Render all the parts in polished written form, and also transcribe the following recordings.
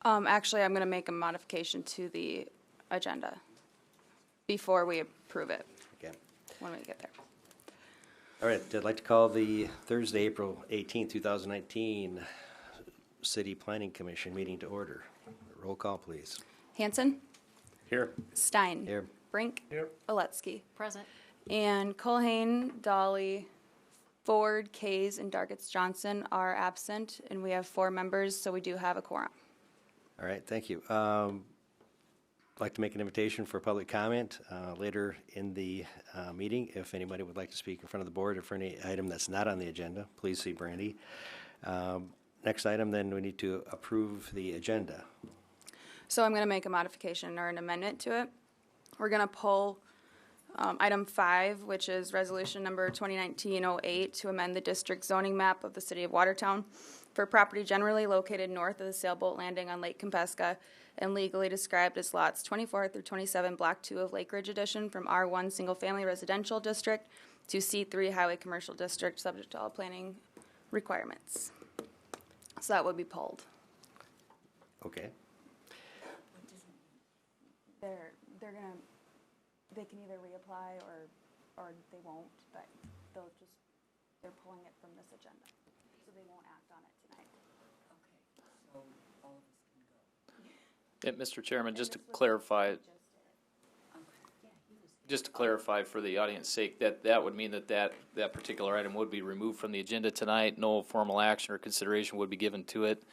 Actually, I'm going to make a modification to the agenda before we approve it, Okay. when we get there. All right, I'd like to call the Thursday, April 18th, 2019 City Planning Commission meeting to order. Roll call, please. Hanson, Here. Stein. Here. Brink. Here. Oletsky. Present. And Culhane, Dolly, Ford, Kays, and Dargis Johnson are absent, and we have 4 members, so we do have a quorum. All right, thank you. I'd like to make an invitation for public comment later in the meeting. If anybody would like to speak in front of the board or for any item that's not on the agenda, please see Brandy. Next item, then we need to approve the agenda. So I'm going to make a modification or an amendment to it. We're going to pull item 5, which is resolution number 2019-08 to amend the district zoning map of the city of Watertown for property generally located north of the sailboat landing on Lake Kempesca and legally described as lots 24 through 27, Block 2 of Lake Ridge Edition from R1 Single Family Residential District to C3 Highway Commercial District, subject to all planning requirements. So that would be pulled. Okay. They're gonna, they can either reapply or they won't, but they're pulling it from this agenda, so they won't act on it tonight. Okay, so all of us can go. Yeah, Mr. Chairman, just to clarify, for the audience's sake, that would mean that particular item would be removed from the agenda tonight. No formal action or consideration would be given to it.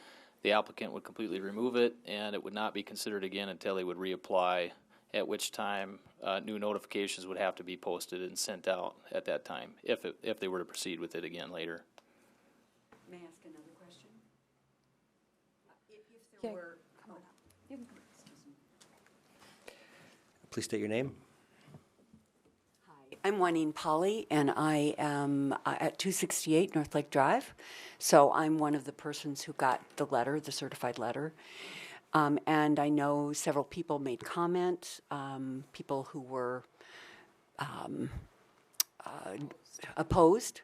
The applicant would completely remove it, and it would not be considered again until they would reapply, at which time new notifications would have to be posted and sent out at that time, if they were to proceed with it again later. May I ask another question? If there were, Come on up. You can come. excuse me. Please state your name. Hi, I'm Juanine Polly, and I am at 268 North Lake Drive. So I'm one of the persons who got the letter, the certified letter. And I know several people made comment, people who were opposed,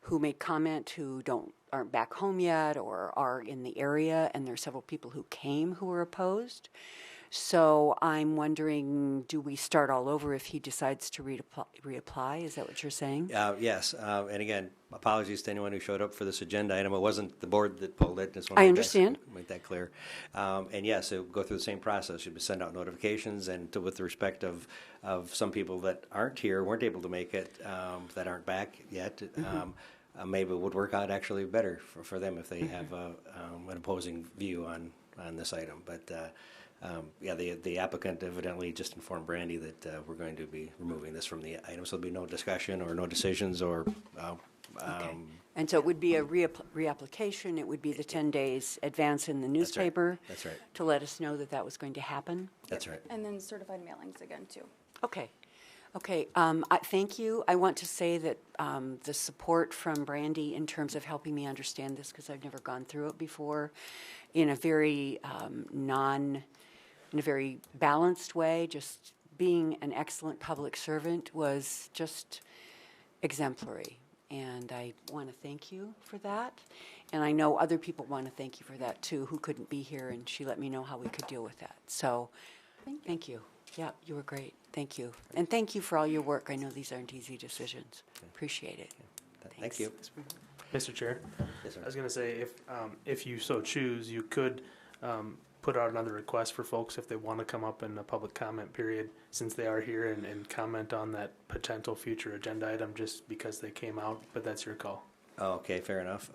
who made comment who aren't back home yet or are in the area, and there are several people who came who were opposed. So I'm wondering, do we start all over if he decides to reapply? Is that what you're saying? Yes, and again, apologies to anyone who showed up for this agenda item. It wasn't the board that pulled it. Just I understand. Make that clear. And yes, it will go through the same process. You'd send out notifications, and with the respect of some people that aren't here, weren't able to make it, that aren't back yet, maybe it would work out actually better for them if they have an opposing view on this item. But yeah, the applicant evidently just informed Brandy that we're going to be removing this from the item, so there'll be no discussion or no decisions or. Okay. And so it would be a reapplication. It would be the 10 days advance in the newspaper. That's right. To let us know that was going to happen. That's right. And then certified mailings again, too. Okay. Okay. Thank you. I want to say that the support from Brandy in terms of helping me understand this, because I've never gone through it before, in a very in a very balanced way, just being an excellent public servant was just exemplary. And I want to thank you for that. And I know other people want to thank you for that too, who couldn't be here, and she let me know how we could deal with that. So thank you. Yeah, you were great. Thank you. And thank you for all your work. I know these aren't easy decisions. Appreciate it. Thank you. Mr. Chair, Yes, sir. I was going to say, if you so choose, you could put out another request for folks if they want to come up in a public comment period, since they are here, and comment on that potential future agenda item just because they came out, but that's your call. Oh, okay, fair enough.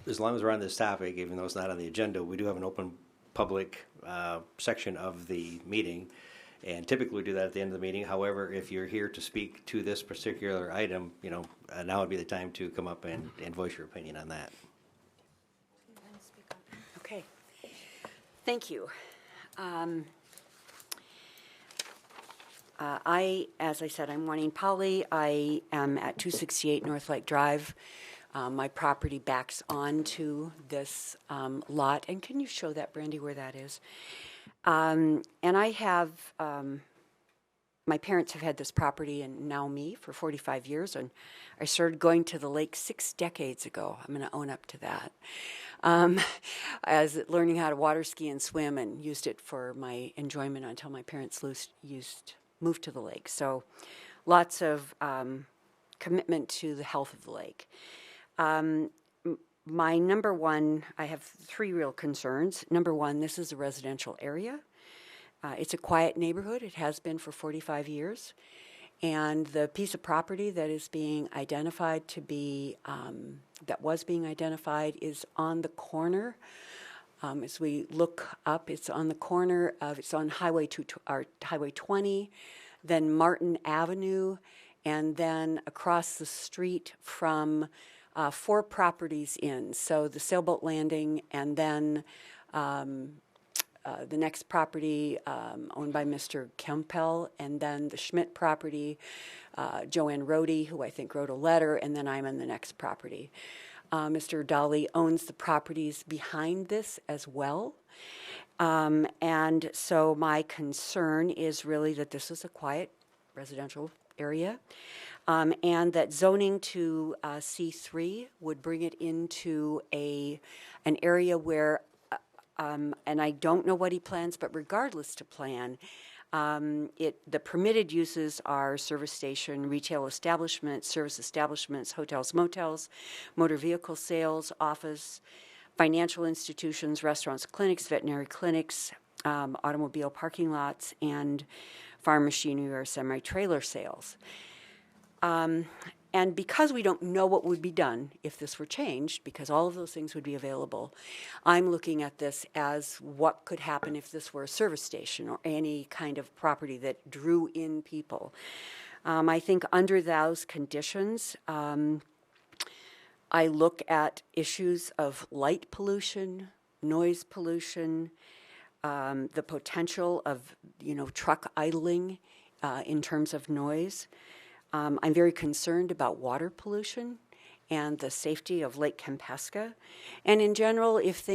As long as we're on this topic, even though it's not on the agenda, we do have an open public section of the meeting, and typically we do that at the end of the meeting. However, if you're here to speak to this particular item, now would be the time to come up and voice your opinion on that. Okay. Thank you. As I said, I'm Juanine Polly. I am at 268 North Lake Drive. My property backs onto this lot. And can you show that, Brandy, where that is? And I have my my parents have had this property and now me for 45 years, and I started going to the lake 6 decades ago. I'm going to own up to that. As learning how to water ski and swim, and used it for my enjoyment until my parents moved to the lake. So lots of commitment to the health of the lake. My number one, I have 3 real concerns. Number one, this is a residential area. It's a quiet neighborhood. It has been for 45 years. And the piece of property that is being identified to be, that was being identified, is on the corner. As we look up, it's on the corner of, it's on Highway 20, then Martin Avenue, and then across the street from 4 properties in. So the Sailboat Landing, and then the next property owned by Mr. Kempel, and then the Schmidt property, Joanne Rohde, who I think wrote a letter, and then I'm on the next property. Mr. Dolly owns the properties behind this as well. And so my concern is really that this is a quiet residential area, and that zoning to C3 would bring it into an area where, and I don't know what he plans, but regardless to plan, the permitted uses are service station, retail establishments, service establishments, hotels, motels, motor vehicle sales, office, financial institutions, restaurants, clinics, veterinary clinics, automobile parking lots, and farm machinery or semi-trailer sales. And because we don't know what would be done if this were changed, because all of those things would be available, I'm looking at this as what could happen if this were a service station or any kind of property that drew in people. I think under those conditions, I look at issues of light pollution, noise pollution, the potential of, truck idling in terms of noise. I'm very concerned about water pollution and the safety of Lake Kempesca. And in general, if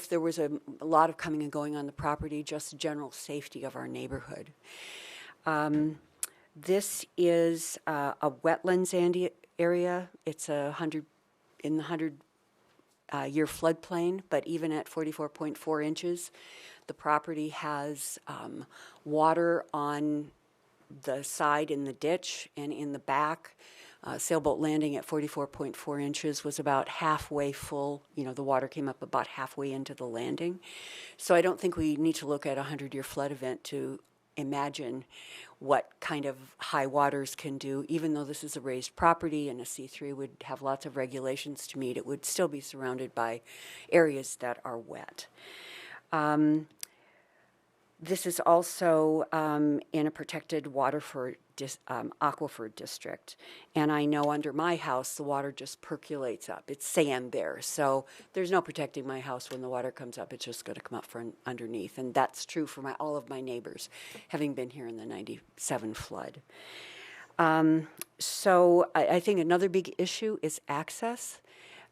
there was a lot of coming and going on the property, just general safety of our neighborhood. This is a wetlands area. It's in the 100-year floodplain, but even at 44.4 inches, the property has water on the side in the ditch and in the back. Sailboat Landing at 44.4 inches was about halfway full. The water came up about halfway into the landing. So I don't think we need to look at a 100-year flood event to imagine what kind of high waters can do. Even though this is a raised property and a C3 would have lots of regulations to meet, it would still be surrounded by areas that are wet. This is also in a protected aquifer district. And I know under my house, the water just percolates up. It's sand there. So there's no protecting my house when the water comes up. It's just going to come up from underneath. And that's true for all of my neighbors, having been here in the 97 flood. So I think another big issue is access.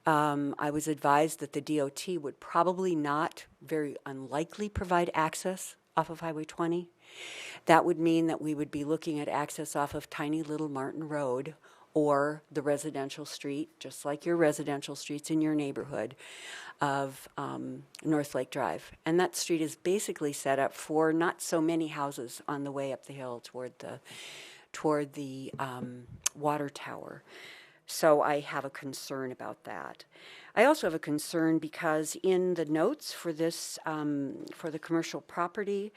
I was advised that the DOT would probably not, very unlikely, provide access off of Highway 20. That would mean that we would be looking at access off of tiny little Martin Road or the residential street, just like your residential streets in your neighborhood, of North Lake Drive. And that street is basically set up for not so many houses on the way up the hill toward the water tower. So I have a concern about that. I also have a concern because in the notes for this, for the commercial property,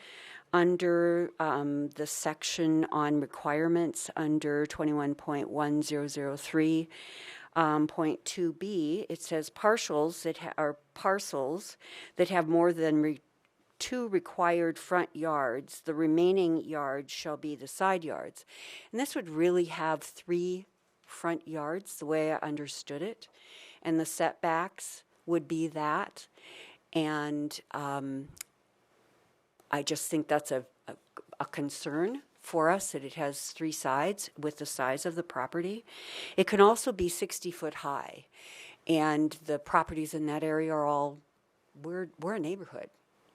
under the section on requirements under 21.1003.2b, it says parcels that are parcels that have more than 2 required front yards. The remaining yards shall be the side yards. And this would really have 3 front yards, the way I understood it, and the setbacks would be that. And I just think that's a concern for us, that it has 3 sides with the size of the property. It can also be 60 foot high, and the properties in that area are all, we're a neighborhood.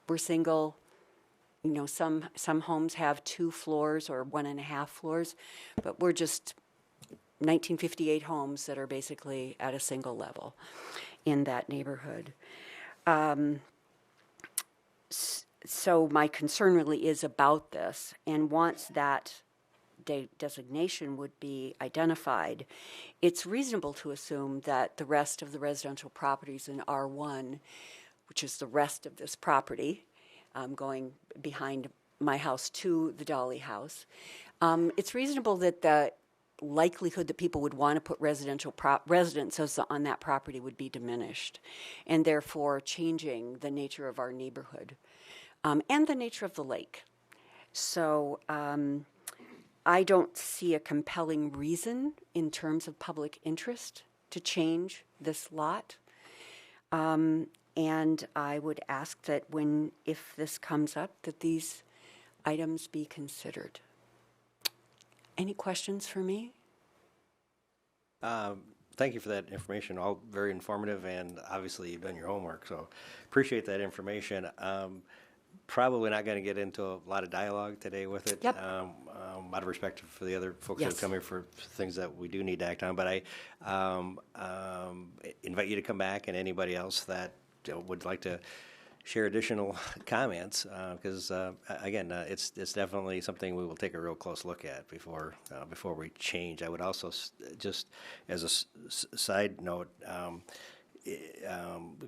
We're single, some homes have 2 floors or 1.5 floors, but we're just 1958 homes that are basically at a single level in that neighborhood. So my concern really is about this, and once that designation would be identified, it's reasonable to assume that the rest of the residential properties in R1, which is the rest of this property, going behind my house to the Dolly house, it's reasonable that the likelihood that people would want to put residences on that property would be diminished, and therefore changing the nature of our neighborhood and the nature of the lake. So I don't see a compelling reason in terms of public interest to change this lot. And I would ask that if this comes up, that these items be considered. Any questions for me? Thank you for that information. All very informative, and obviously you've done your homework, so appreciate that information. Probably not going to get into a lot of dialogue today with it. Yep. Out of respect for the other folks Yes. that have come here for things that we do need to act on. But I invite you to come back, and anybody else that would like to share additional comments, because again, it's definitely something we will take a real close look at before we change. I would also just as a side note,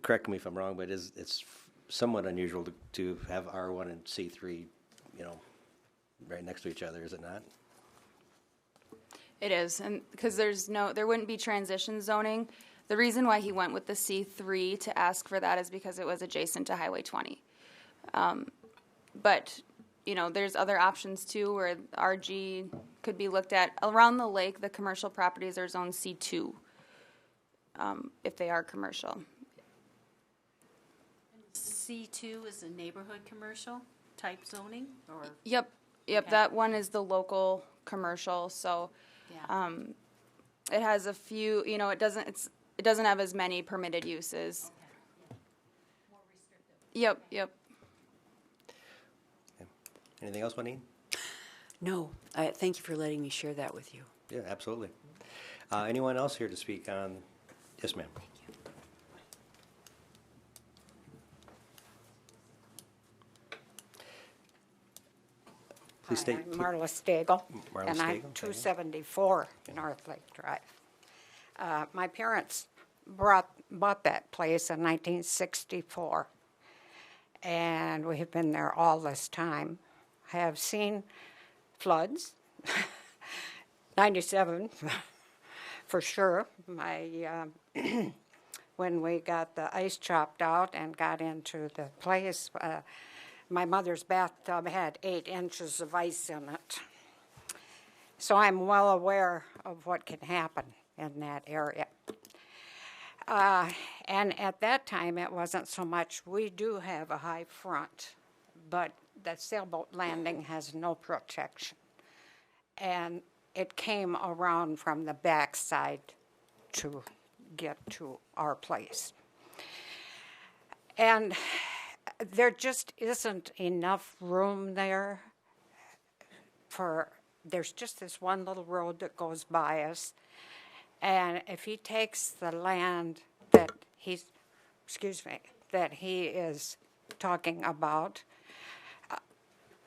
correct me if I'm wrong, but it's somewhat unusual to have R1 and C3, right next to each other, is it not? It is, and because there wouldn't be transition zoning. The reason why he went with the C3 to ask for that is because it was adjacent to Highway 20. But, there's other options too where RG could be looked at. Around the lake, the commercial properties are zone C2 if they are commercial. C2 is a neighborhood commercial type zoning, or? Yep, Okay. that one is the local commercial, so Yeah. it has a few, it doesn't have as many permitted uses. Okay. More restrictive. Yep. Anything else, Juanine? No. Thank you for letting me share that with you. Yeah, absolutely. Anyone else here to speak on? Yes, ma'am. Please Hi, state. I'm Marla Stagel, Marla and I'm Stagel, 274 North Lake Drive. My parents bought that place in 1964, and we have been there all this time. I have seen floods, 97 for sure. When we got the ice chopped out and got into the place, my mother's bathtub had 8 inches of ice in it. So I'm well aware of what can happen in that area. And at that time, it wasn't so much, we do have a high front, but the sailboat landing has no protection. And it came around from the backside to get to our place. And there just isn't enough room there there's just this one little road that goes by us. And if he takes the land that he is talking about,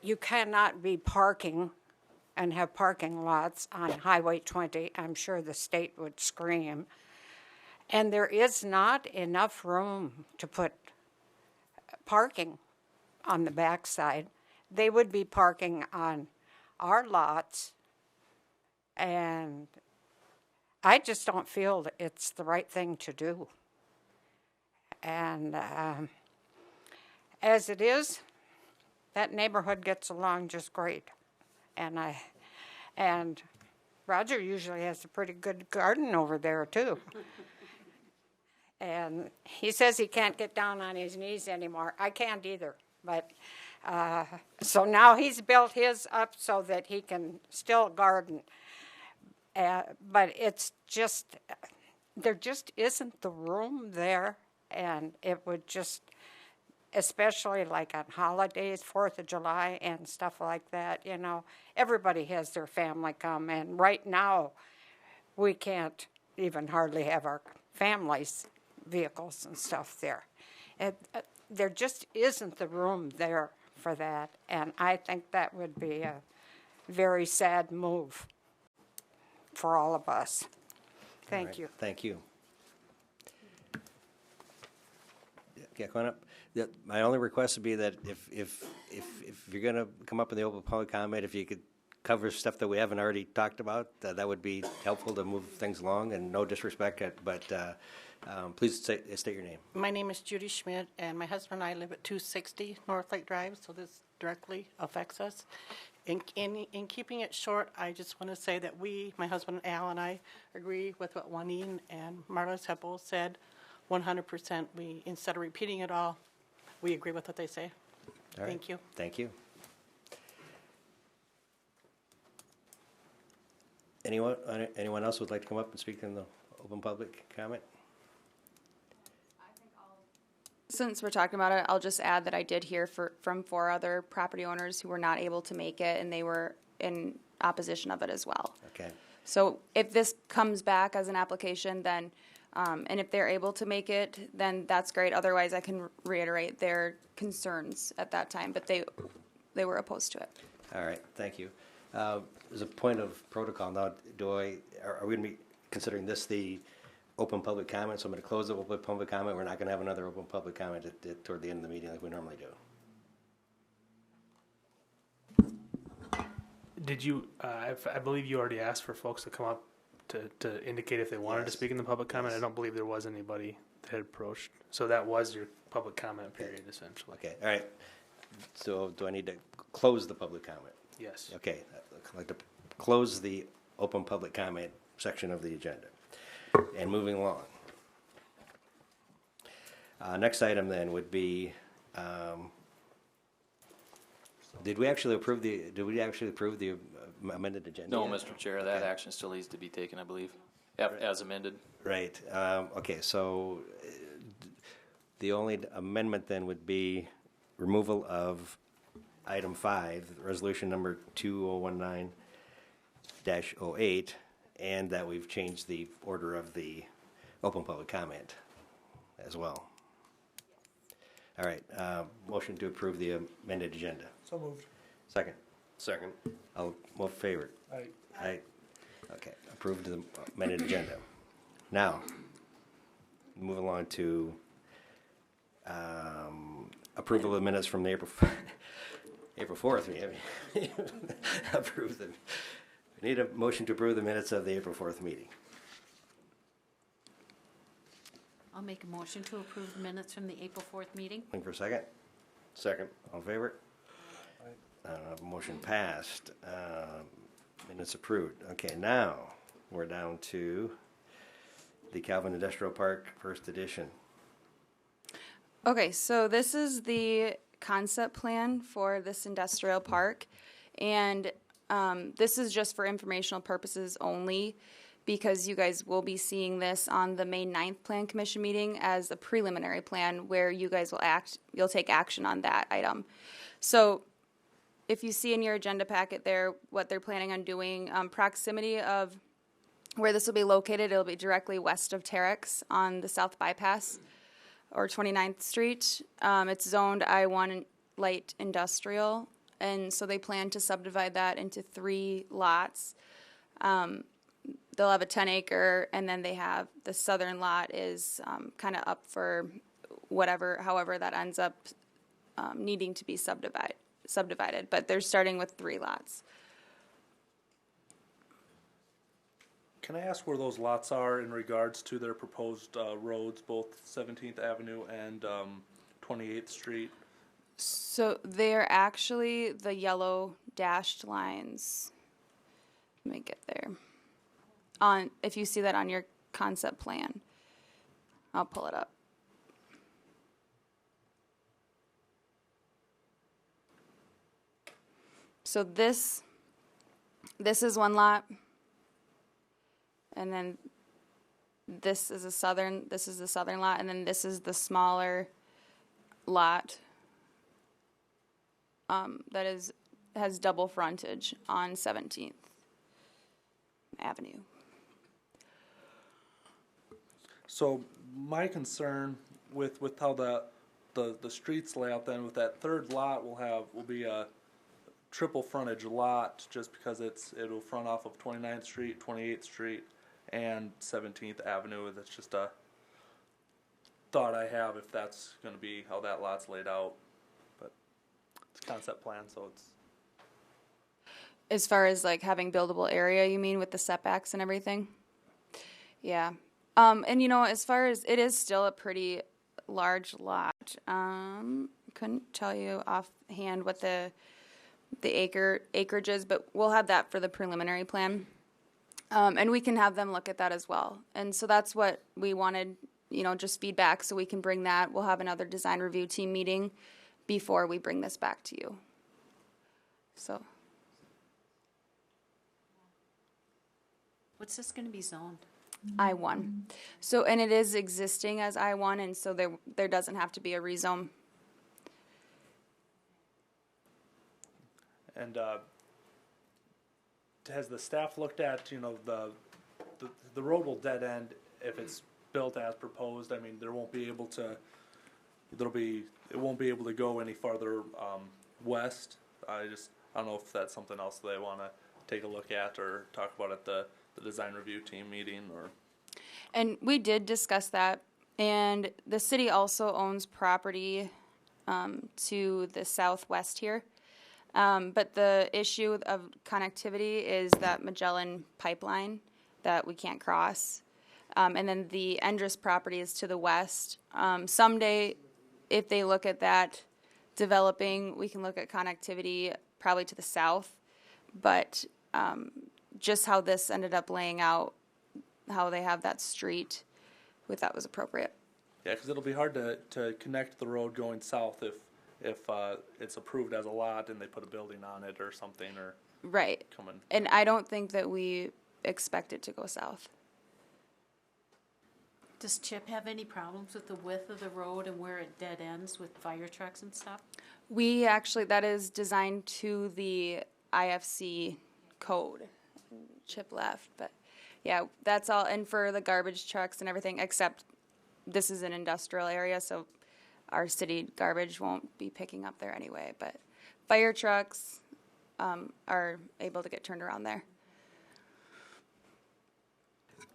you cannot be parking and have parking lots on Highway 20. I'm sure the state would scream. And there is not enough room to put parking on the backside. They would be parking on our lots, and I just don't feel that it's the right thing to do. And as it is, that neighborhood gets along just great. And Roger usually has a pretty good garden over there too. And he says he can't get down on his knees anymore. I can't either. But so now he's built his up so that he can still garden. But it's just, there just isn't the room there. And it would just especially like on holidays, 4th of July and stuff like that, you know. Everybody has their family come, and right now, we can't even hardly have our families' vehicles and stuff there. There just isn't the room there for that, and I think that would be a very sad move for all of us. All Thank right, you. Thank you. Yeah, come on up. Yeah, my only request would be that if you're going to come up in the open public comment, if you could cover stuff that we haven't already talked about, that would be helpful to move things along. And no disrespect, but please state your name. My name is Judy Schmidt, and my husband and I live at 260 North Lake Drive, so this directly affects us. In keeping it short, I just want to say that my husband Al and I, agree with what Juanine and Marlis have both said. 100%. Instead of repeating it all, we agree with what they say. All right. Thank you. Thank you. Anyone else would like to come up and speak in the open public comment? Since we're talking about it, I'll just add that I did hear from 4 other property owners who were not able to make it, and they were in opposition of it as well. Okay. So if this comes back as an application, then, and if they're able to make it, then that's great. Otherwise, I can reiterate their concerns at that time, but they were opposed to it. All right. Thank you. As a point of protocol now, are we going to be considering this the open public comment? So I'm going to close the open public comment. We're not going to have another open public comment toward the end of the meeting like we normally do. Did you, I believe you already asked for folks to come up to indicate if they wanted to Yes. speak in the public comment. Yes. I don't believe there was anybody that had approached. So that was your public comment period, essentially. Okay. All right. So do I need to close the public comment? Yes. Okay. I'd like to close the open public comment section of the agenda. And moving along. Next item then would be, did we actually approve the amended agenda? No, yet? Mr. Chair, that Okay. action still needs to be taken, I believe, as amended. Right. Okay, so the only amendment then would be removal of item 5, resolution number 2019-08, and that we've changed the order of the open public comment as well. All right, motion to approve the amended agenda. So moved. Second. Second. All in favor? Aye. Aye. Okay, approved the amended agenda. Now, move along to approval of the minutes from the April 4th meeting. Approve them. We need a motion to approve the minutes of the April 4th meeting. I'll make a motion to approve the minutes from the April 4th meeting. Looking for a second? Second. All in favor? Motion passed. Minutes approved. Okay, now we're down to the Calvin Industrial Park First Edition. Okay, so this is the concept plan for this industrial park, and this is just for informational purposes only, because you guys will be seeing this on the May 9th Plan Commission meeting as a preliminary plan where you guys you'll take action on that item. So if you see in your agenda packet there what they're planning on doing, proximity of where this will be located, it'll be directly west of Terex on the South Bypass or 29th Street. It's zoned I-1 light industrial, and so they plan to subdivide that into 3 lots. They'll have a 10-acre, and then they have the southern lot is kind of up for however that ends up needing to be subdivided. But they're starting with 3 lots. Can I ask where those lots are in regards to their proposed roads, both 17th Avenue and 28th Street? So they're actually the yellow dashed lines. Let me get there. If you see that on your concept plan, I'll pull it up. So this is one lot, and then this is the southern lot, and then this is the smaller lot that has double frontage on 17th Avenue. So my concern with how the streets lay out then with that third lot will be a triple frontage lot just because it'll front off of 29th Street, 28th Street, and 17th Avenue. That's just a thought I have if that's going to be how that lot's laid out. But it's a concept plan, so it's. As far as like having buildable area, you mean with the setbacks and everything? Yeah. And you know, as far as it is still a pretty large lot. Couldn't tell you offhand what the acreage is, but we'll have that for the preliminary plan. And we can have them look at that as well. And so that's what we wanted, you know, just feedback so we can bring that. We'll have another design review team meeting before we bring this back to you. So. What's this going to be zoned? I-1. So, and it is existing as I-1, and so there doesn't have to be a rezone. And has the staff looked at, you know, the road will dead end if it's built as proposed? I mean, it won't be able to go any farther west. I don't know if that's something else they want to take a look at or talk about at the design review team meeting or. And we did discuss that, and the city also owns property to the southwest here. But the issue of connectivity is that Magellan pipeline that we can't cross. And then the Endress property is to the west. Someday, if they look at that developing, we can look at connectivity probably to the south. But just how this ended up laying out, how they have that street, we thought was appropriate. Yeah, because it'll be hard to connect the road going south if it's approved as a lot and they put a building on it or something or right. coming. And I don't think that we expect it to go south. Does Chip have any problems with the width of the road and where it dead ends with fire trucks and stuff? We actually, that is designed to the IFC code. Chip left, but yeah, that's all. And for the garbage trucks and everything, except this is an industrial area, so our city garbage won't be picking up there anyway. But fire trucks are able to get turned around there.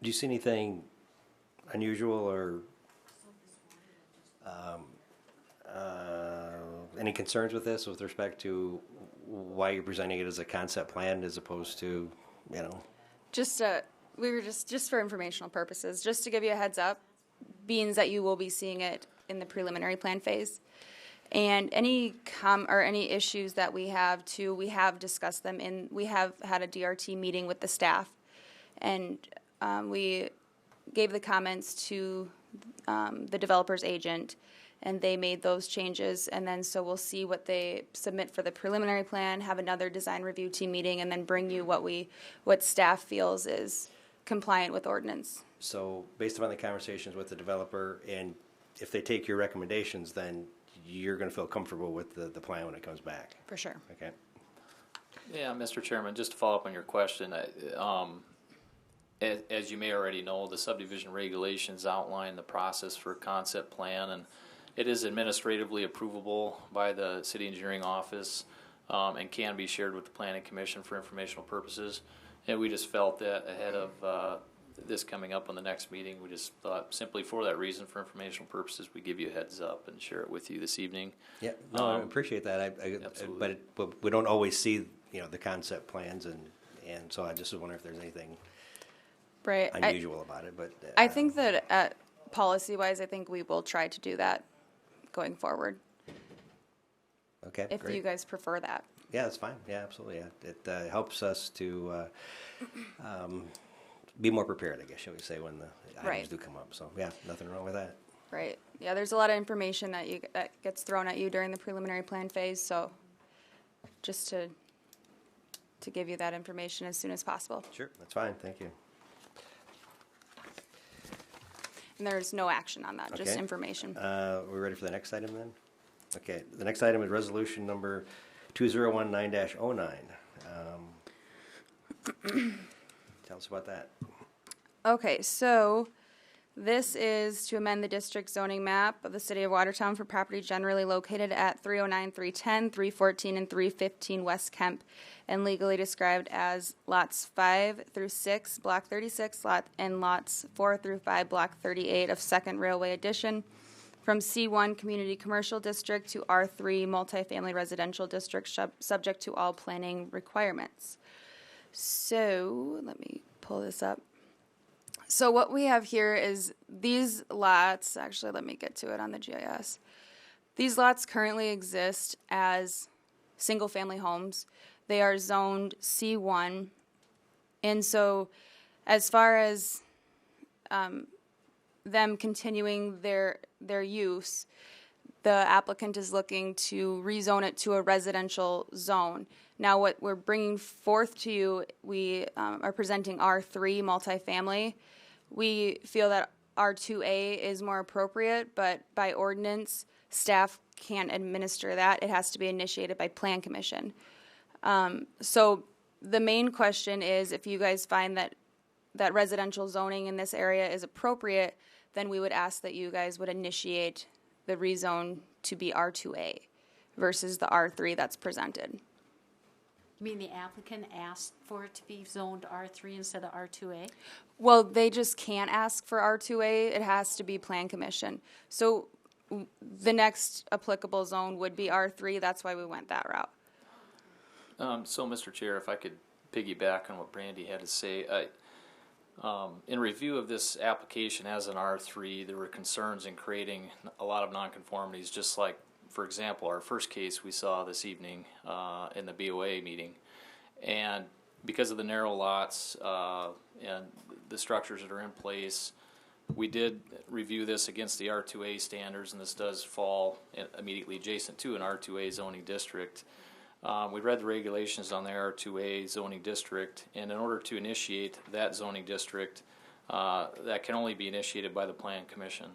Do you see anything unusual or any concerns with this with respect to why you're presenting it as a concept plan as opposed to, you know? Just we were just for informational purposes, just to give you a heads up, being that you will be seeing it in the preliminary plan phase. And any any issues that we have too, we have discussed them we have had a DRT meeting with the staff, and we gave the comments to the developer's agent, and they made those changes. And then so we'll see what they submit for the preliminary plan, have another design review team meeting, and then bring you what staff feels is compliant with ordinance. So based upon the conversations with the developer, and if they take your recommendations, then you're going to feel comfortable with the plan when it comes back. For sure. Okay. Yeah, Mr. Chairman, just to follow up on your question, as you may already know, the subdivision regulations outline the process for a concept plan, and it is administratively approvable by the city engineering office and can be shared with the planning commission for informational purposes. And we just felt that ahead of this coming up on the next meeting, we just thought simply for that reason, for informational purposes, we give you a heads up and share it with you this evening. Yeah, no, I appreciate that. Absolutely. But we don't always see, you know, the concept plans, and so I just wonder if there's anything Right. unusual about it. But I think that policy-wise, I think we will try to do that going forward, okay, if great. you guys prefer that. Yeah, that's fine. Yeah, absolutely. Yeah. It helps us to be more prepared, I guess, shall we say, when the items Right. do come up. So, yeah, nothing wrong with that. Right. Yeah, there's a lot of information that gets thrown at you during the preliminary plan phase, so just to give you that information as soon as possible. Sure, that's fine. Thank you. And there's no action on that, just Okay. information. We're ready for the next item then? Okay, the next item is resolution number 2019-09. Tell us about that. Okay, so this is to amend the district zoning map of the city of Watertown for property generally located at 309, 310, 314, and 315 West Kemp, and legally described as lots 5 through 6, block 36, and lots 4 through 5, block 38 of Second Railway Addition, from C1 Community Commercial District to R3 Multifamily Residential District, subject to all planning requirements. So, let me pull this up. So what we have here is these lots, actually let me get to it on the GIS. These lots currently exist as single-family homes. They are zoned C1. And so as far as them continuing their use, the applicant is looking to rezone it to a residential zone. Now what we're bringing forth to you, we are presenting R3 multifamily. We feel that R2A is more appropriate, but by ordinance, staff can't administer that. It has to be initiated by Plan Commission. So the main question is, if you guys find that residential zoning in this area is appropriate, then we would ask that you guys would initiate the rezone to be R2A versus the R3 that's presented. You mean the applicant asked for it to be zoned R3 instead of R2A? Well, they just can't ask for R2A. It has to be Plan Commission. So the next applicable zone would be R3. That's why we went that route. So, Mr. Chair, if I could piggyback on what Brandy had to say, in review of this application as an R3, there were concerns in creating a lot of nonconformities, just like, for example, our first case we saw this evening in the BOA meeting. And because of the narrow lots and the structures that are in place, we did review this against the R2A standards, and this does fall immediately adjacent to an R2A zoning district. We read the regulations on the R2A zoning district, and in order to initiate that zoning district, that can only be initiated by the Plan Commission.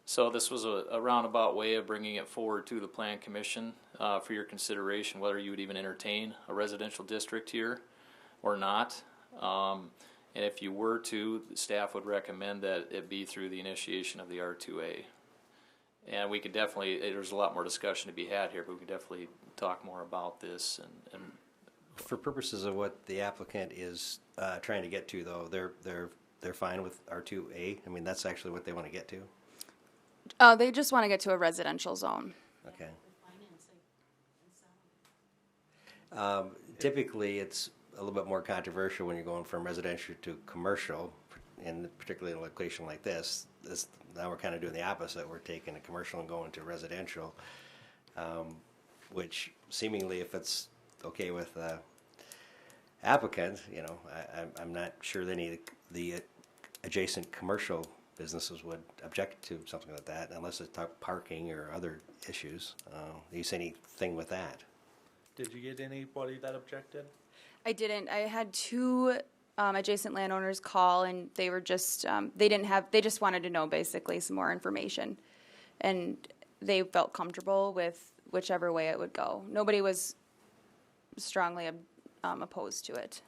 So this was a roundabout way of bringing it forward to the Plan Commission for your consideration, whether you would even entertain a residential district here or not. And if you were to, staff would recommend that it be through the initiation of the R2A. And we could definitely, there's a lot more discussion to be had here, but we could definitely talk more about this. And For purposes of what the applicant is trying to get to, though, they're fine with R2A. I mean, that's actually what they want to get to. They just want to get to a residential zone. Okay. Typically, it's a little bit more controversial when you're going from residential to commercial, and particularly in a location like this. Now we're kind of doing the opposite. We're taking a commercial and going to residential, which seemingly, if it's okay with the applicant, you know, I'm not sure that any of the adjacent commercial businesses would object to something like that, unless it's parking or other issues. Do you see anything with that? Did you get anybody that objected? I didn't. I had two adjacent landowners call, and they were just they just wanted to know basically some more information, and they felt comfortable with whichever way it would go. Nobody was strongly opposed to it.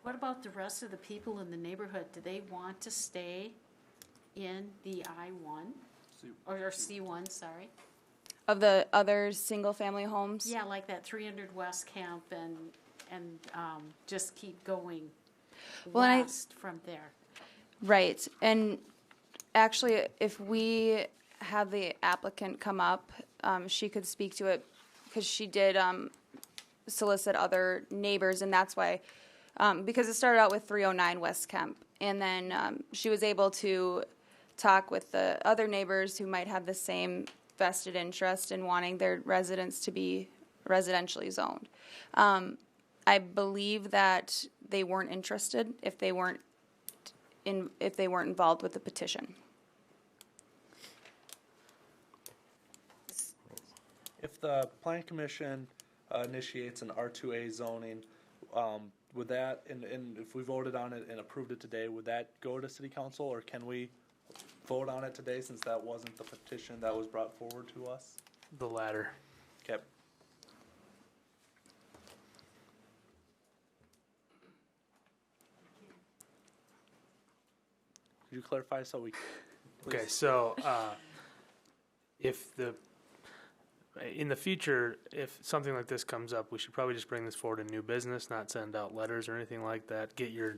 What about the rest of the people in the neighborhood? Do they want to stay in the I-1? Or C1, sorry? Of the other single-family homes? Yeah, like that 300 West Camp and just keep going west from there. Right. And actually, if we have the applicant come up, she could speak to it, because she did solicit other neighbors, and that's why, because it started out with 309 West Kemp, and then she was able to talk with the other neighbors who might have the same vested interest in wanting their residents to be residentially zoned. I believe that they weren't interested if they weren't involved with the petition. If the Plan Commission initiates an R2A zoning, would that, and if we voted on it and approved it today, would that go to City Council, or can we vote on it today since that wasn't the petition that was brought forward to us? The latter. Okay. Could you clarify so we? Okay, please? so if in the future, if something like this comes up, we should probably just bring this forward in new business, not send out letters or anything like that. Get your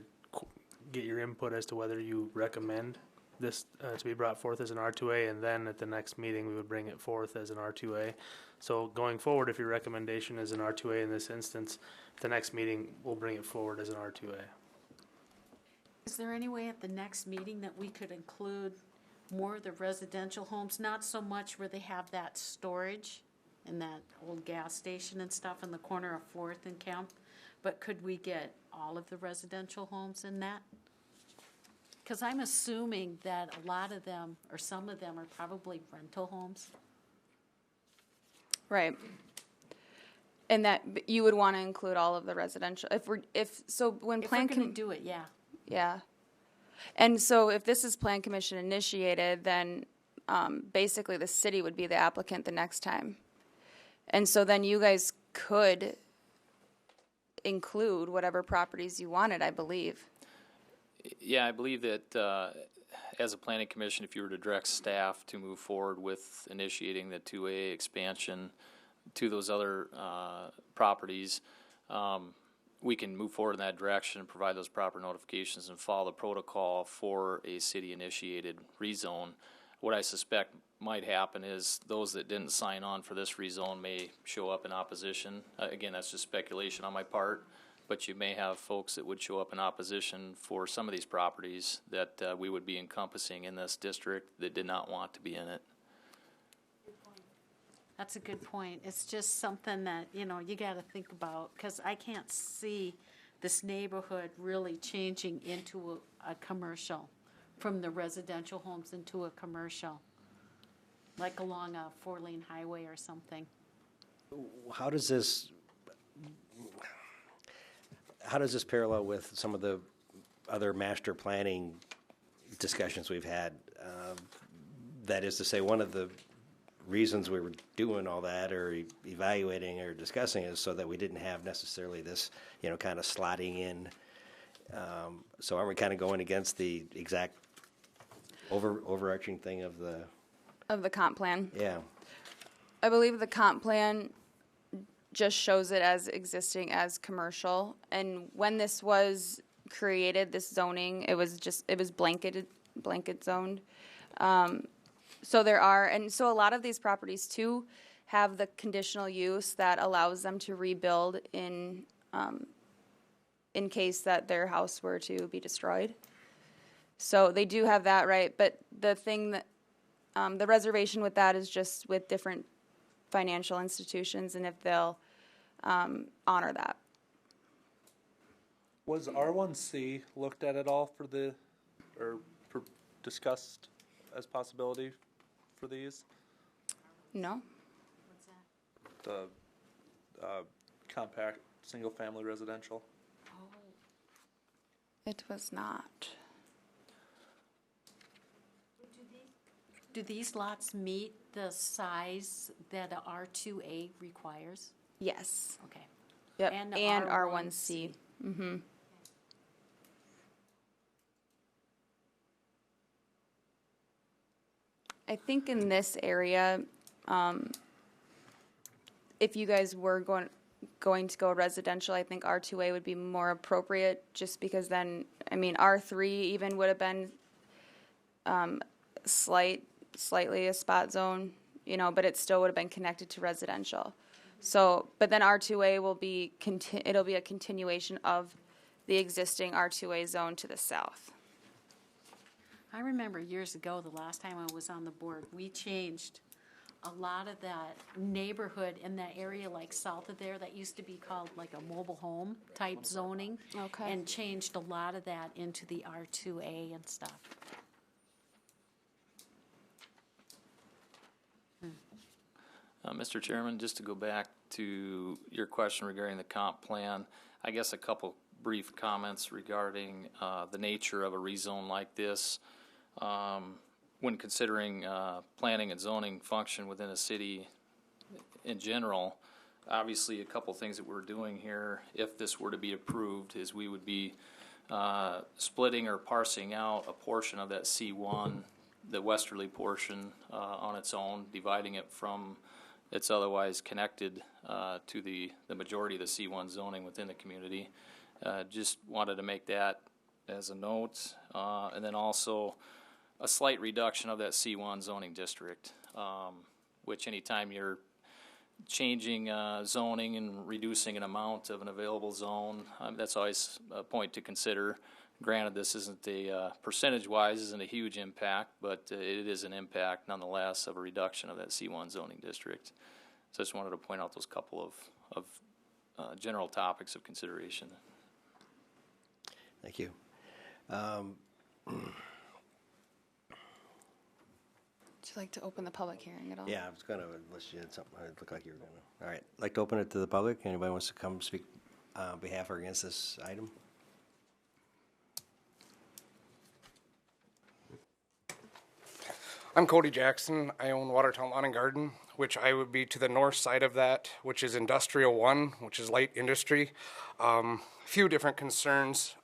input as to whether you recommend this to be brought forth as an R2A, and then at the next meeting we would bring it forth as an R2A. So going forward, if your recommendation is an R2A in this instance, the next meeting we'll bring it forward as an R2A. Is there any way at the next meeting that we could include more of the residential homes, not so much where they have that storage and that old gas station and stuff in the corner of 4th and Kemp, but could we get all of the residential homes in that? Because I'm assuming that a lot of them, or some of them, are probably rental homes. Right. And that you would want to include all of the residential. If when If we're plan going to do it, yeah. yeah. And so if this is plan commission initiated, then basically the city would be the applicant the next time. And so then you guys could include whatever properties you wanted, I believe. Yeah, I believe that as a planning commission, if you were to direct staff to move forward with initiating the 2A expansion to those other properties, we can move forward in that direction and provide those proper notifications and follow the protocol for a city-initiated rezone. What I suspect might happen is those that didn't sign on for this rezone may show up in opposition. Again, that's just speculation on my part, but you may have folks that would show up in opposition for some of these properties that we would be encompassing in this district that did not want to be in it. That's a good point. It's just something that, you got to think about, because I can't see this neighborhood really changing into a commercial, from the residential homes into a commercial, like along a 4-lane highway or something. How does this parallel with some of the other master planning discussions we've had? That is to say, one of the reasons we were doing all that or evaluating or discussing is so that we didn't have necessarily this, kind of slotting in. So aren't we kind of going against the exact overarching thing of the comp plan? Yeah. I believe the comp plan just shows it as existing as commercial. And when this was created, this zoning, it was blanket zoned. So a lot of these properties too have the conditional use that allows them to rebuild in case that their house were to be destroyed. So they do have that right, but the thing that the reservation with that is just with different financial institutions and if they'll honor that. Was R1C looked at all discussed as possibility for these? No? What's that? The compact single-family residential. It was not. Do these lots meet the size that a R2A requires? Yes. Okay. Yep. And And R1C. R1C. Mm-hmm. I think in this area, if you guys were going to go residential, I think R2A would be more appropriate just because then, R3 even would have been slightly a spot zone, but it still would have been connected to residential. So, but then R2A will be, it'll be a continuation of the existing R2A zone to the south. I remember years ago, the last time I was on the board, we changed a lot of that neighborhood in that area, like south of there, that used to be called like a mobile home type zoning. Okay. And changed a lot of that into the R2A and stuff. Mr. Chairman, just to go back to your question regarding the comp plan, I guess a couple brief comments regarding the nature of a rezone like this. When considering planning and zoning function within a city, in general, obviously, a couple things that we're doing here, if this were to be approved, is we would be splitting or parsing out a portion of that C1, the westerly portion, on its own, dividing it from its otherwise connected to the majority of the C1 zoning within the community. Just wanted to make that as a note, and then also a slight reduction of that C1 zoning district, which anytime you're changing zoning and reducing an amount of an available zone, that's always a point to consider. Granted, this isn't a percentage-wise isn't a huge impact, but it is an impact nonetheless of a reduction of that C1 zoning district. So I just wanted to point out those couple of general topics of consideration. Thank you. Would you like to open the public hearing at all? Yeah, I was going to, unless you had something, it looked like you were going to. All right, I'd like to open it to the public. Anybody wants to come speak on behalf or against this item? I'm Cody Jackson. I own Watertown Lawn and Garden, which I would be to the north side of that, which is Industrial 1, which is light industry. A few different concerns.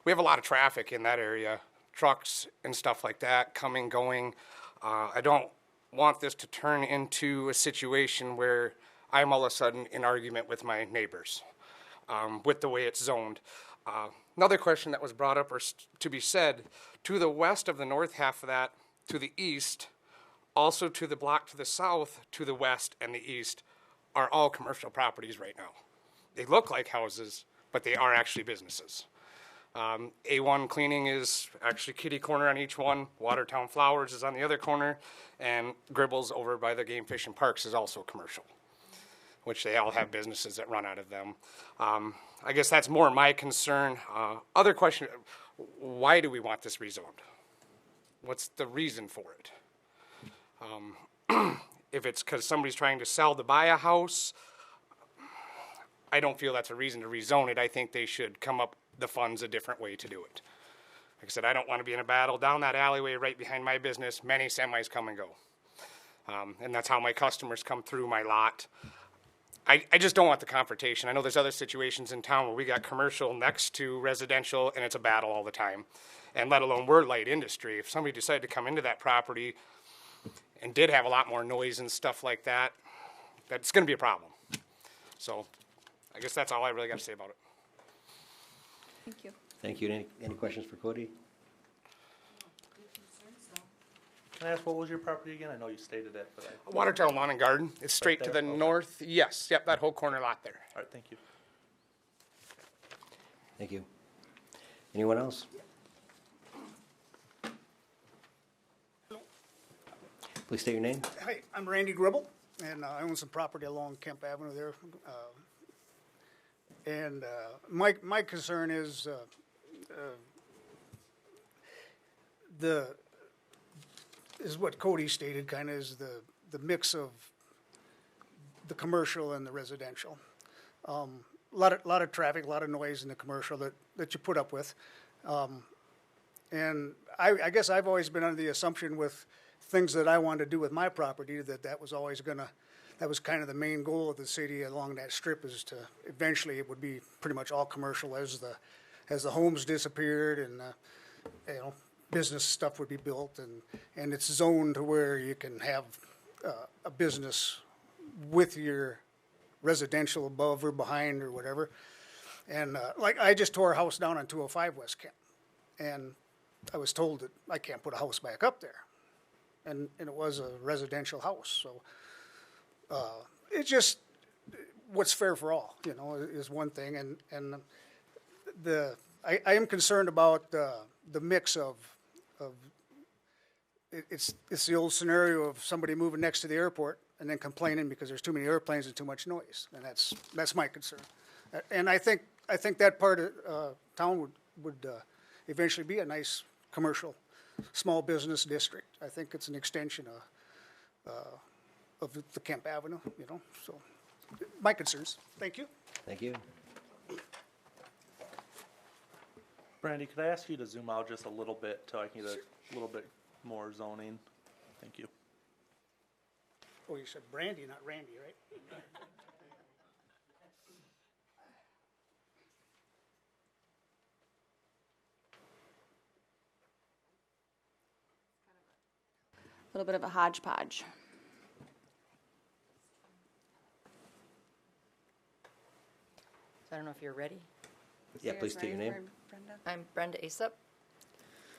We have a lot of traffic in that area, trucks and stuff like that, coming, going. I don't want this to turn into a situation where I'm all of a sudden in argument with my neighbors with the way it's zoned. Another question that was brought up or to be said, to the west of the north half of that, to the east, also to the block to the south, to the west and the east, are all commercial properties right now. They look like houses, but they are actually businesses. A1 Cleaning is actually kitty corner on each one. Watertown Flowers is on the other corner. And Gribbles over by the Game Fish and Parks is also commercial, which they all have businesses that run out of them. I guess that's more my concern. Other question, why do we want this rezoned? What's the reason for it? If it's because somebody's trying to sell to buy a house, I don't feel that's a reason to rezone it. I think they should come up the funds a different way to do it. Like I said, I don't want to be in a battle. Down that alleyway right behind my business, many semis come and go. And that's how my customers come through my lot. I just don't want the confrontation. I know there's other situations in town where we got commercial next to residential and it's a battle all the time. And let alone we're light industry. If somebody decided to come into that property and did have a lot more noise and stuff like that, that's going to be a problem. So I guess that's all I really got to say about it. Thank you. Thank you. Any questions for Cody? Can I ask, what was your property again? I know you stated it, but Watertown Lawn and Garden. It's straight to the there? Okay. north. Yes, yep, that whole corner lot there. all right, thank you. Thank you. Anyone else? Please state your name. Hi, I'm Randy Gribble, and I own some property along Kemp Avenue there. My concern is what Cody stated, kind of is the mix of the commercial and the residential. A lot of traffic, a lot of noise in the commercial that you put up with. And I guess I've always been under the assumption with things that I wanted to do with my property that was always that was kind of the main goal of the city along that strip, is to eventually it would be pretty much all commercial as the homes disappeared and business stuff would be built, and it's zoned to where you can have a business with your residential above or behind or whatever. And like I just tore a house down on 205 West Kent, and I was told that I can't put a house back up there. And it was a residential house, so it's just what's fair for all, is one thing, and I am concerned about the mix of it's the old scenario of somebody moving next to the airport and then complaining because there's too many airplanes and too much noise, and that's my concern, and I think that part of town would eventually be a nice commercial small business district. I think it's an extension of the Kemp Avenue, so my concerns. Thank you. Thank you. Brandy, could I ask you to zoom out just a little bit so I can get a little bit more zoning? Thank you. Oh, you said Brandy, not Randy, right? A little bit of a hodgepodge. I don't know if you're ready. Yeah, please state your name. I'm Brenda Aesop.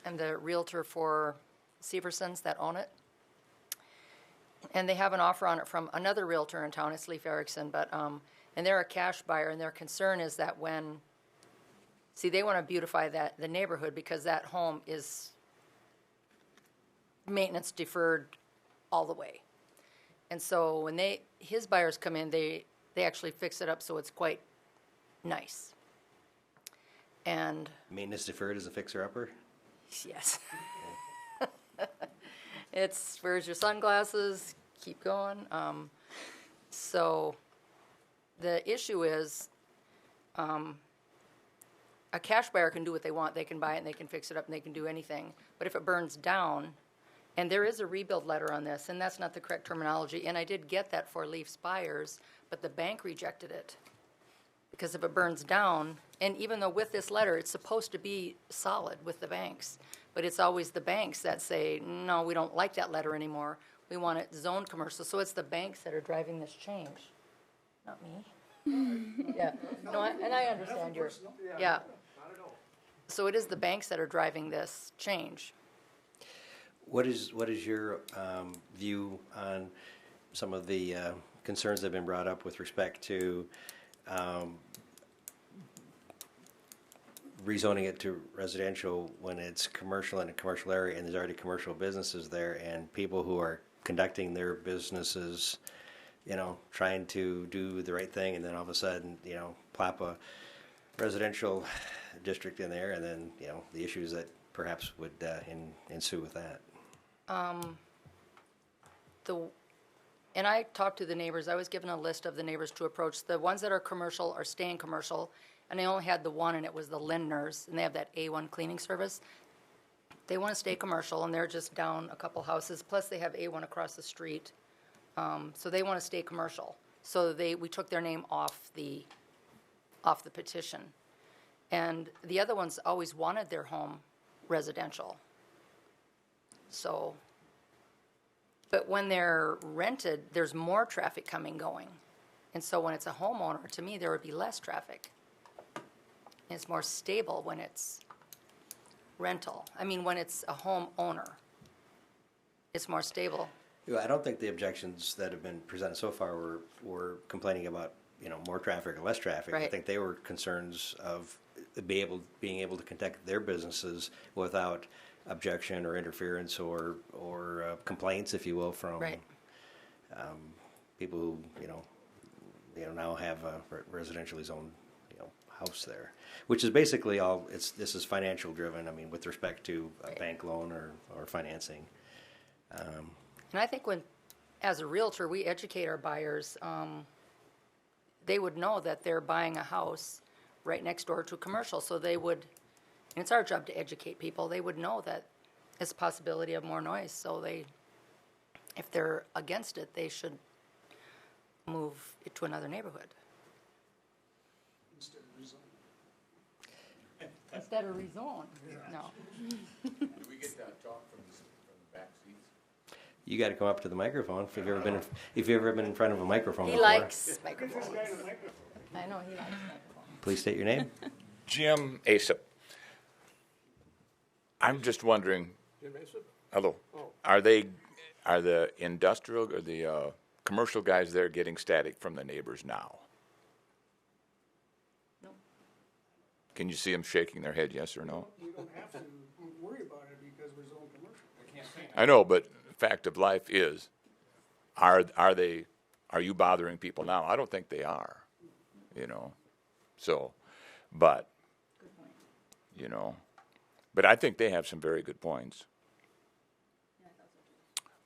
I'm the realtor for Seversons that own it. And they have an offer on it from another realtor in town, it's Leif Erickson, but, and they're a cash buyer, and their concern is that when, see, they want to beautify the neighborhood because that home is maintenance deferred all the way. And so when his buyers come in, they actually fix it up so it's quite nice. And Maintenance deferred is a fixer-upper? yes. It's, where's your sunglasses? Keep going. So the issue is a cash buyer can do what they want. They can buy it and they can fix it up and they can do anything. But if it burns down, and there is a rebuild letter on this, and that's not the correct terminology, and I did get that for Leaf's buyers, but the bank rejected it. Because if it burns down, and even though with this letter, it's supposed to be solid with the banks, but it's always the banks that say, no, we don't like that letter anymore. We want it zoned commercial. So it's the banks that are driving this change, not me. Yeah, no, and I understand your, yeah. So it is the banks that are driving this change. What is your view on some of the concerns that have been brought up with respect to rezoning it to residential when it's commercial in a commercial area and there's already commercial businesses there, and people who are conducting their businesses, trying to do the right thing, and then all of a sudden, plop a residential district in there, and then, the issues that perhaps would ensue with that. And I talked to the neighbors. I was given a list of the neighbors to approach. The ones that are commercial are staying commercial, and I only had the one, and it was the Lindners, and they have that A1 cleaning service. They want to stay commercial, and they're just down a couple houses. Plus, they have A1 across the street, so they want to stay commercial. So we took their name off the petition, and the other ones always wanted their home residential. So, but when they're rented, there's more traffic going. And so when it's a homeowner, to me, there would be less traffic. And it's more stable when it's rental. I mean, when it's a homeowner, it's more stable. I don't think the objections that have been presented so far were complaining about, more traffic or less traffic. Right. I think they were concerns of being able to conduct their businesses without objection or interference or complaints, if you will, from Right. People who now have a residentially zoned house there, which is basically all. This is financial driven. I mean, with respect to a Right. bank loan or financing. And I think as a realtor, we educate our buyers. They would know that they're buying a house right next door to a commercial, so they would. And it's our job to educate people. They would know that it's a possibility of more noise. So if they're against it, they should move it to another neighborhood. Instead of rezone. No. Do we get that talk from the back seats? You got to come up to the microphone if you've ever been in front of a microphone He before. likes microphones. I know he likes microphones. Please state your name. Jim Aesop. I'm just wondering. Hello. Are the industrial or the commercial guys there getting static from the neighbors now? No. Can you see them shaking their head, yes or no? You don't have to worry about it because we're zone commercial. I know, but fact of life is, are you bothering people now? I don't think they are. So, but but I think they have some very good points.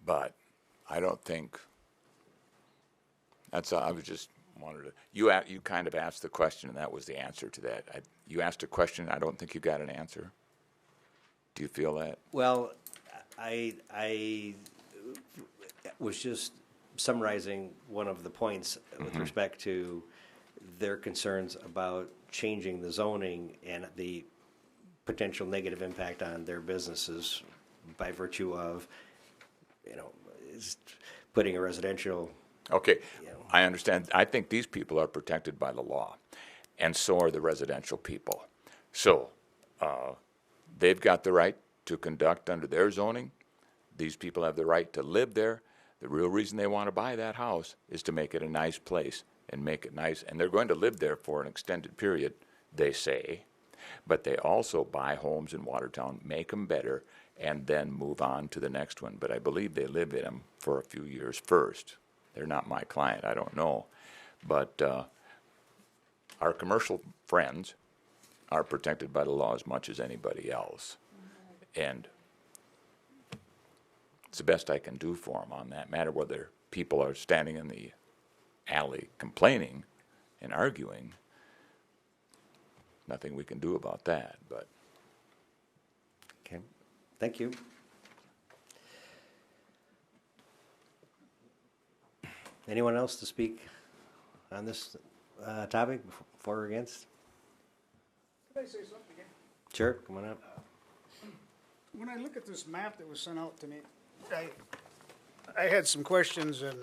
But I don't think that's. I was just wanted to. You kind of asked the question, and that was the answer to that. You asked a question. I don't think you got an answer. Do you feel that? Well, I was just summarizing one of the points with respect to their concerns about changing the zoning and the potential negative impact on their businesses by virtue of, putting a residential. Okay, I understand. I think these people are protected by the law, and so are the residential people. So they've got the right to conduct under their zoning. These people have the right to live there. The real reason they want to buy that house is to make it a nice place and make it nice. And they're going to live there for an extended period, they say. But they also buy homes in Watertown, make them better, and then move on to the next one. But I believe they live in them for a few years first. They're not my client, I don't know. But our commercial friends are protected by the law as much as anybody else. And it's the best I can do for them on that matter, whether people are standing in the alley complaining and arguing. Nothing we can do about that, but. Okay, thank you. Anyone else to speak on this topic, for or against? Could I say something again? Sure, come on up. When I look at this map that was sent out to me, I had some questions, and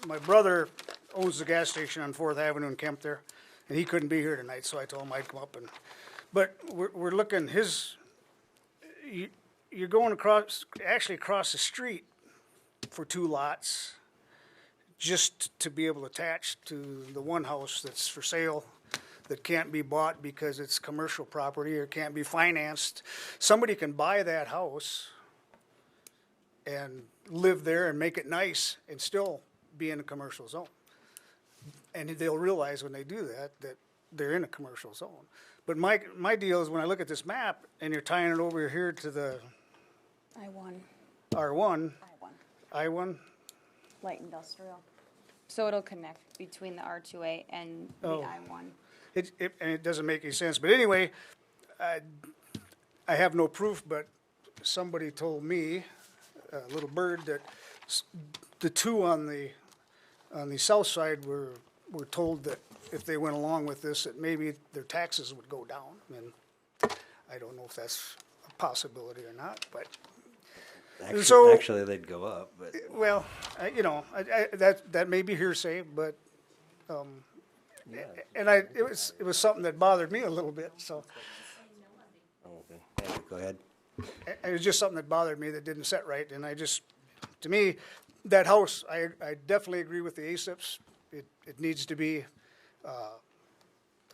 my brother owns the gas station on 4th Avenue in Kemp there, and he couldn't be here tonight, so I told him I'd come up. But we're looking, you're going across the street for 2 lots, just to be able to attach to the one house that's for sale that can't be bought because it's commercial property or can't be financed. Somebody can buy that house and live there and make it nice and still be in a commercial zone. And they'll realize when they do that they're in a commercial zone. But my deal is when I look at this map and you're tying it over here to the I-1, R1, I-1, I1, light industrial. So it'll connect between the R2A and the I-1. and it doesn't make any sense. But anyway, I have no proof, but somebody told me, a little bird, that the 2 on the south side were told that if they went along with this, that maybe their taxes would go down. And I don't know if that's a possibility or not, but. Actually, they'd go up, but. Well, that may be hearsay, but, and it was something that bothered me a little bit, so. Okay. Yeah, go ahead. It was just something that bothered me that didn't set right, and to me, that house, I definitely agree with the ASIPs. It needs to be,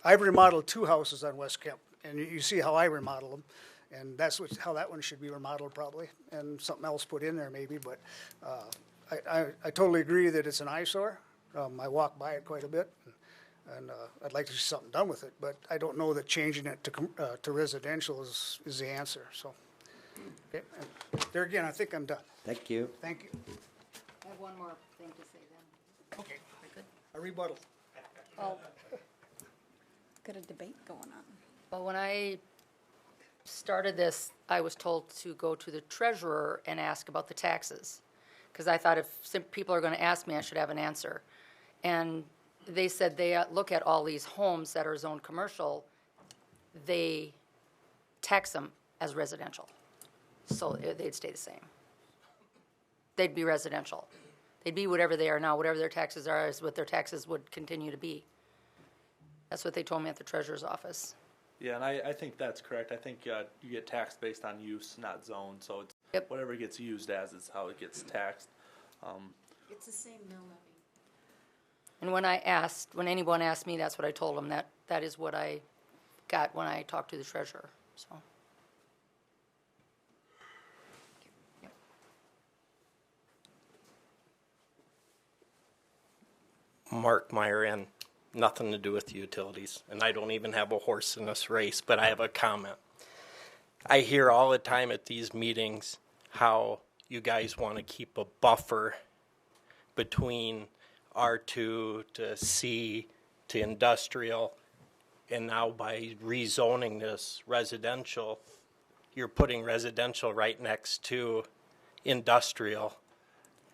I've remodeled 2 houses on West Kemp, and you see how I remodel them, and that's how that one should be remodeled probably, and something else put in there maybe, but I totally agree that it's an eyesore. I walk by it quite a bit, and I'd like to see something done with it, but I don't know that changing it to residential is the answer, so. Okay, and there again, I think I'm done. Thank you. Thank you. I have one more thing to say then. Okay, a rebuttal. Well, got a debate going on. Well, when I started this, I was told to go to the treasurer and ask about the taxes, because I thought if people are going to ask me, I should have an answer. And they said they look at all these homes that are zoned commercial, they tax them as residential. So they'd stay the same. They'd be residential. They'd be whatever they are now. Whatever their taxes are is what their taxes would continue to be. That's what they told me at the treasurer's office. Yeah, and I think that's correct. I think you get taxed based on use, not zone. So it's whatever gets used as is how it gets taxed. It's the same mill levy. And when anyone asked me, that's what I told them. That is what I got when I talked to the treasurer. So. Mark Meyer, and nothing to do with utilities, and I don't even have a horse in this race, but I have a comment. I hear all the time at these meetings how you guys want to keep a buffer between R2 to C to industrial, and now by rezoning this residential, you're putting residential right next to industrial.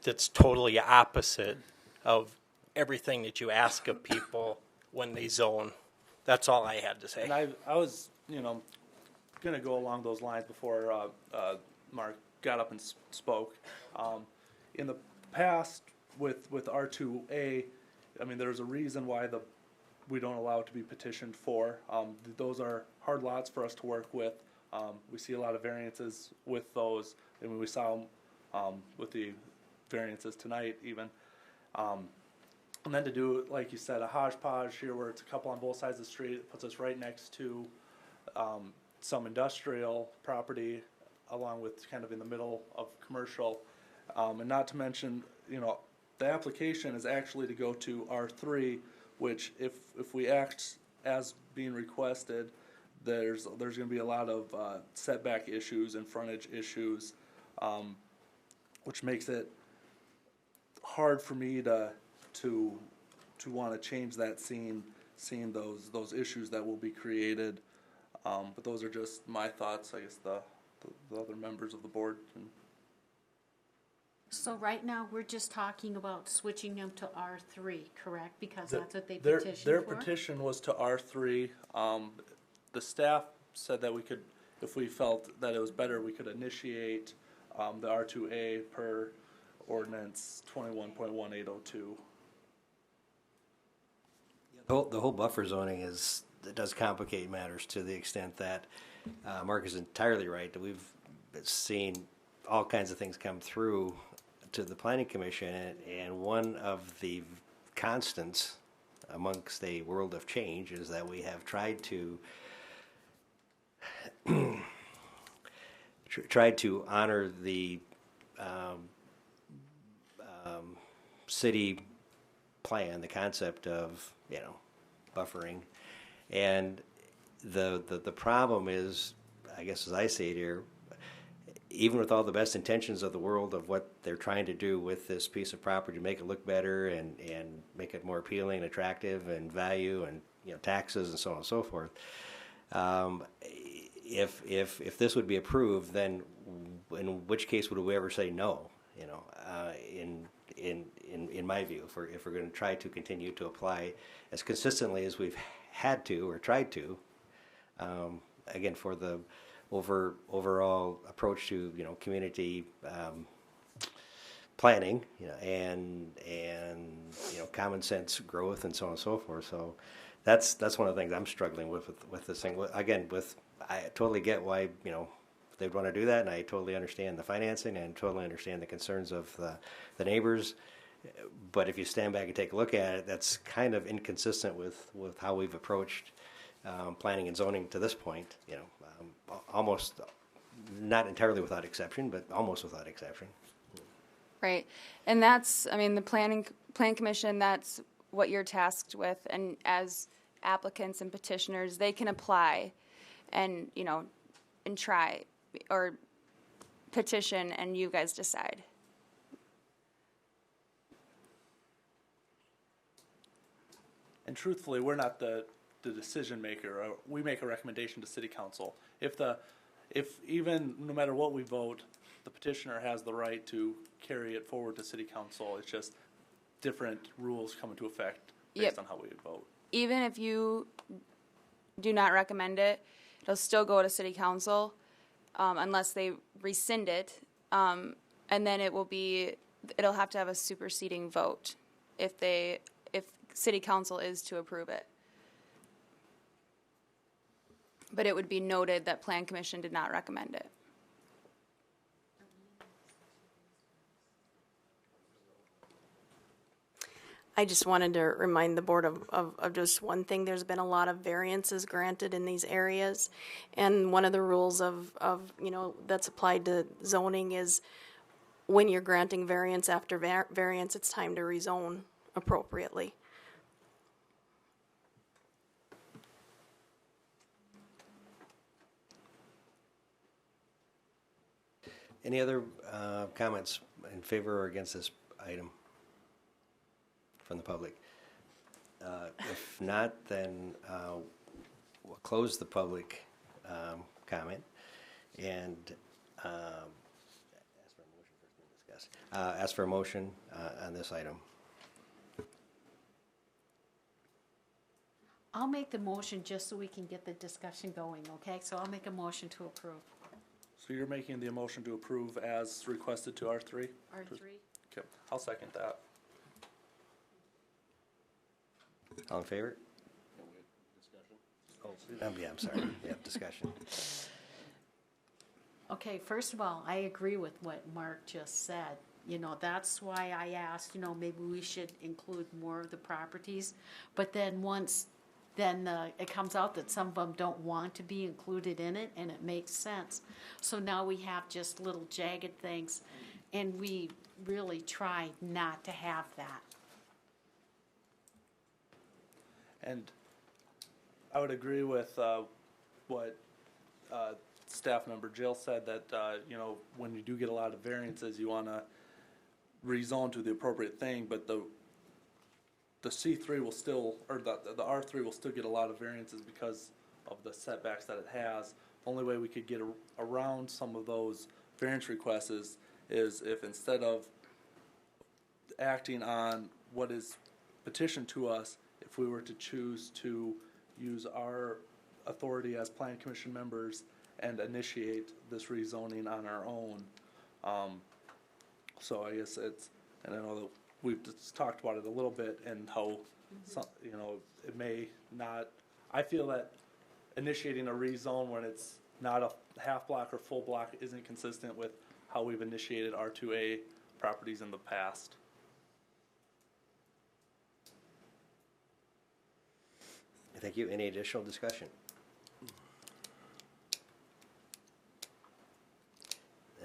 that's totally opposite of everything that you ask of people when they zone. That's all I had to say. And I was, going to go along those lines before Mark got up and spoke. In the past, with R2A, I mean, there's a reason why we don't allow it to be petitioned for. Those are hard lots for us to work with. We see a lot of variances with those, and we saw them with the variances tonight even. And then to do, like you said, a hodgepodge here where it's a couple on both sides of the street, it puts us right next to some industrial property along with kind of in the middle of commercial. And not to mention, the application is actually to go to R3, which if we act as being requested, there's going to be a lot of setback issues and frontage issues, which makes it hard for me to want to change that seeing those issues that will be created. But those are just my thoughts. I guess the other members of the board can. So right now, we're just talking about switching them to R3, correct? Because that's what they petitioned Their for? petition was to R3. The staff said that we could, if we felt that it was better, we could initiate the R2A per ordinance 21.1802. The whole buffer zoning it does complicate matters to the extent that Mark is entirely right, that we've seen all kinds of things come through to the Planning Commission, and one of the constants amongst a world of change is that we have tried to honor the city plan, the concept of buffering, and the problem is, I guess as I see it here, even with all the best intentions of the world of what they're trying to do with this piece of property to make it look better and make it more appealing and attractive and value and taxes and so on and so forth. If this would be approved, then in which case would we ever say no? In my view, if we're going to try to continue to apply as consistently as we've had to or tried to, again for the overall approach to community planning, and common sense growth and so on and so forth. So that's one of the things I'm struggling with this thing. Again, I totally get why they'd want to do that, and I totally understand the financing and totally understand the concerns of the neighbors. But if you stand back and take a look at it, that's kind of inconsistent with how we've approached planning and zoning to this point. Almost not entirely without exception, but almost without exception. Right. And that's, the Plan Commission, that's what you're tasked with. And as applicants and petitioners, they can apply and, and try or petition, and you guys decide. And truthfully, we're not the decision maker. We make a recommendation to City Council. If even no matter what we vote, the petitioner has the right to carry it forward to City Council. It's just different rules come into effect based on how we vote. Even if you do not recommend it, it'll still go to City Council unless they rescind it, and then it'll have to have a superseding vote if City Council is to approve it. But it would be noted that Plan Commission did not recommend it. I just wanted to remind the board of just one thing. There's been a lot of variances granted in these areas, and one of the rules of that's applied to zoning is when you're granting variance after variance, it's time to rezone appropriately. Any other comments in favor or against this item from the public? If not, then we'll close the public comment and ask for a motion for Yes. Ask for a motion on this item. I'll make the motion just so we can get the discussion going, okay? So I'll make a motion to approve. So you're making the motion to approve as requested to R3? R3? Okay, I'll second that. All in favor? Oh, yeah, I'm sorry. Yep, discussion. Okay, first of all, I agree with what Mark just said. You know, that's why I asked, you know, maybe we should include more of the properties. But then it comes out that some of them don't want to be included in it, and it makes sense. So now we have just little jagged things, and we really try not to have that. And I would agree with what staff member Jill said, that you know, when you do get a lot of variances, you want to rezone to the appropriate thing, but the C3 will still, or the R3 will still get a lot of variances because of the setbacks that it has. The only way we could get around some of those variance requests is if, instead of acting on what is petitioned to us, if we were to choose to use our authority as planning commission members and initiate this rezoning on our own. So I guess it's, and I know that we've just talked about it a little bit, and how, you know, it may not, I feel that initiating a rezone when it's not a half block or full block isn't consistent with how we've initiated R2A properties in the past. Thank you. Any additional discussion?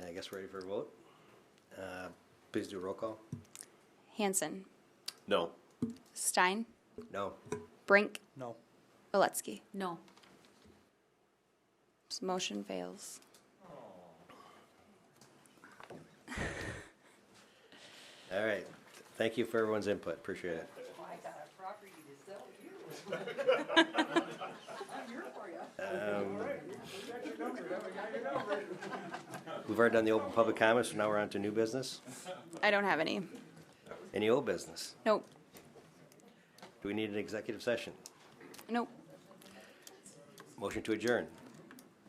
I guess we're ready for a vote. Please do a roll call. Hanson. No. Stein. No. Brink. No. Valetsky. No. This motion fails. All right. Thank you for everyone's input. Appreciate it. I got a property to sell you. I'm here for you. We've already done the open public comments, so now we're on to new business. I don't have any. Any old business? Nope. Do we need an executive session? Nope. Motion to adjourn.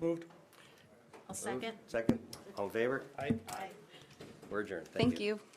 Moved. I'll second. Second. All in favor? Aye. We're adjourned. Thank you.